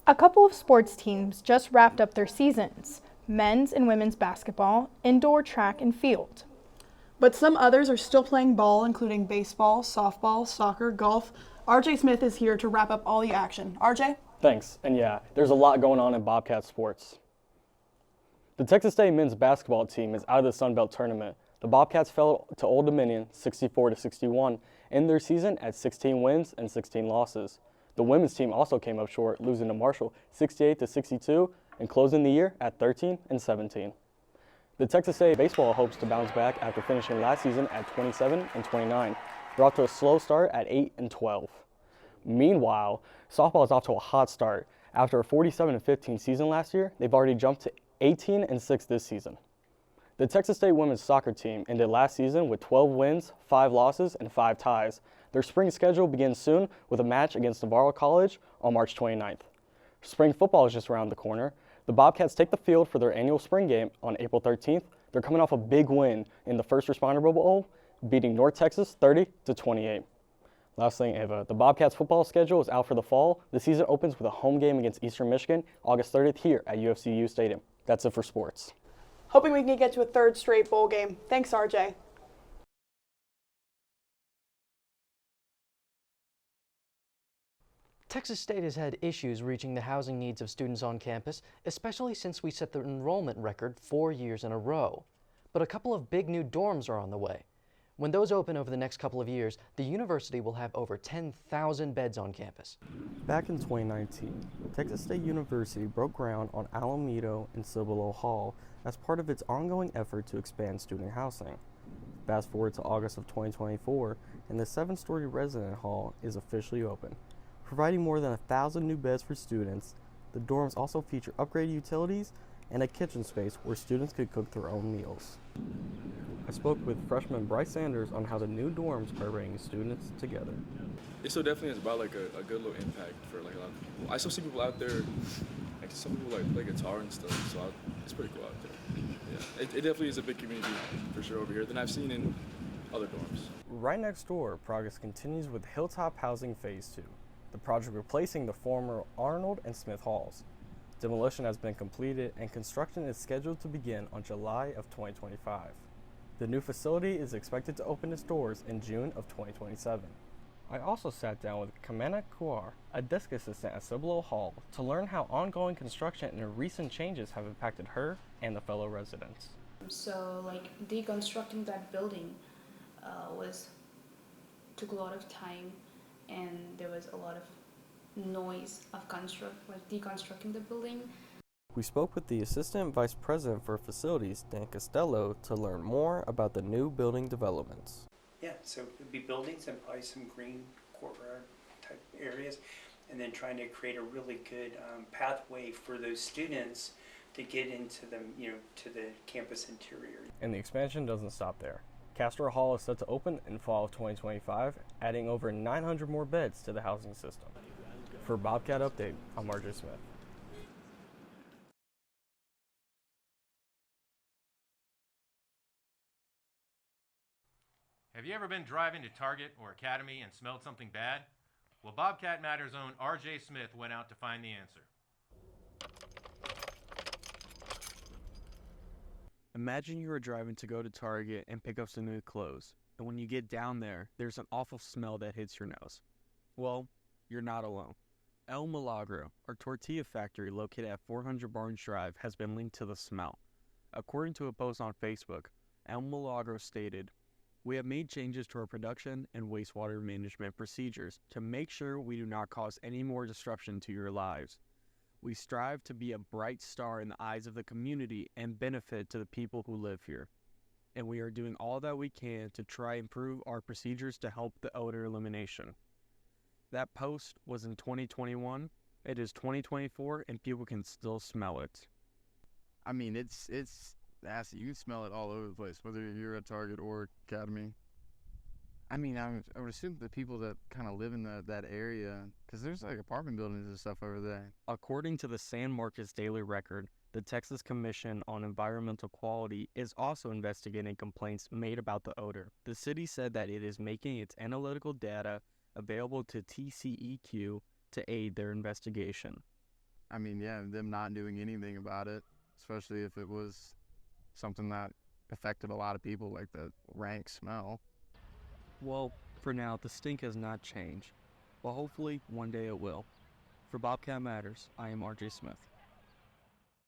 A couple of sports teams just wrapped up their seasons: men's and women's basketball, indoor track and field. But some others are still playing ball, including baseball, softball, soccer, golf. RJ Smith is here to wrap up all the action. RJ? Thanks. And yeah, there's a lot going on in Bobcat sports. The Texas State men's basketball team is out of the Sun Belt tournament. The Bobcats fell to Old Dominion 64-61, in their season at 16 wins and 16 losses. The women's team also came up short, losing to Marshall 68-62 and closing the year at 13-17. The Texas State baseball hopes to bounce back after finishing last season at 27-29. They're off to a slow start at 8-12. Meanwhile, softball is off to a hot start. After a 47-15 season last year, they've already jumped to 18-6 this season. The Texas State women's soccer team ended last season with 12 wins, 5 losses, and 5 ties. Their spring schedule begins soon with a match against Navarro College on March 29th. Spring football is just around the corner. The Bobcats take the field for their annual spring game on April 13th. They're coming off a big win in the First Responder Bowl, beating North Texas 30-28. Last thing, Ava, the Bobcats football schedule is out for the fall. The season opens with a home game against Eastern Michigan August 30th here at UFCU Stadium. That's it for sports. Hoping we can get to a third straight bowl game. Thanks, RJ. Texas State has had issues reaching the housing needs of students on campus, especially since we set the enrollment record 4 years in a row. But a couple of big new dorms are on the way. When those open over the next couple of years, the university will have over 10,000 beds on campus. Back in 2019, Texas State University broke ground on Alameda and Cibolo Hall as part of its ongoing effort to expand student housing. Fast forward to August of 2024, and the 7-story resident hall is officially open. Providing more than 1,000 new beds for students, the dorms also feature upgraded utilities and a kitchen space where students could cook their own meals. I spoke with freshman Bryce Sanders on how the new dorms are bringing students together. It still definitely has brought like a good little impact for like a lot of people. I still see people out there, like some people like play guitar and stuff, so it's pretty cool out there. Yeah, it definitely is a big community for sure over here than I've seen in other dorms. Right next door, progress continues with Hilltop Housing Phase 2, the project replacing the former Arnold and Smith halls. Demolition has been completed and construction is scheduled to begin on July of 2025. The new facility is expected to open its doors in June of 2027. I also sat down with Kamena Kuar, a desk assistant at Cibolo Hall, to learn how ongoing construction and recent changes have impacted her and the fellow residents. So like deconstructing that building took a lot of time, and there was a lot of noise of deconstructing the building. We spoke with the Assistant Vice President for Facilities, Dan Costello, to learn more about the new building developments. Yeah, so it would be buildings and probably some green courtyard type areas, and then trying to create a really good pathway for those students to get into the, to the campus interior. And the expansion doesn't stop there. Castro Hall is set to open in fall of 2025, adding over 900 more beds to the housing system. For Bobcat Update, I'm RJ Smith. Have you ever been driving to Target or Academy and smelled something bad? Well, Bobcat Matters' own RJ Smith went out to find the answer. Imagine you are driving to go to Target and pick up some new clothes, and when you get down there, there's an awful smell that hits your nose. Well, you're not alone. El Milagro, our tortilla factory located at 400 Barnes Drive, has been linked to the smell. According to a post on Facebook, El Milagro stated, "We have made changes to our production and wastewater management procedures to make sure we do not cause any more disruption to your lives. We strive to be a bright star in the eyes of the community and benefit to the people who live here. And we are doing all that we can to try and improve our procedures to help the odor elimination." That post was in 2021. It is 2024 and people can still smell it. I mean, it's nasty. You can smell it all over the place, whether you're at Target or Academy. I mean, I would assume the people that kind of live in that area, because there's like apartment buildings and stuff over there. According to the San Marcos Daily Record, the Texas Commission on Environmental Quality is also investigating complaints made about the odor. The city said that it is making its analytical data available to TCEQ to aid their investigation. I mean, yeah, them not doing anything about it, especially if it was something that affected a lot of people, like the rank smell. Well, for now, the stink has not changed, but hopefully one day it will. For Bobcat Matters, I am RJ Smith.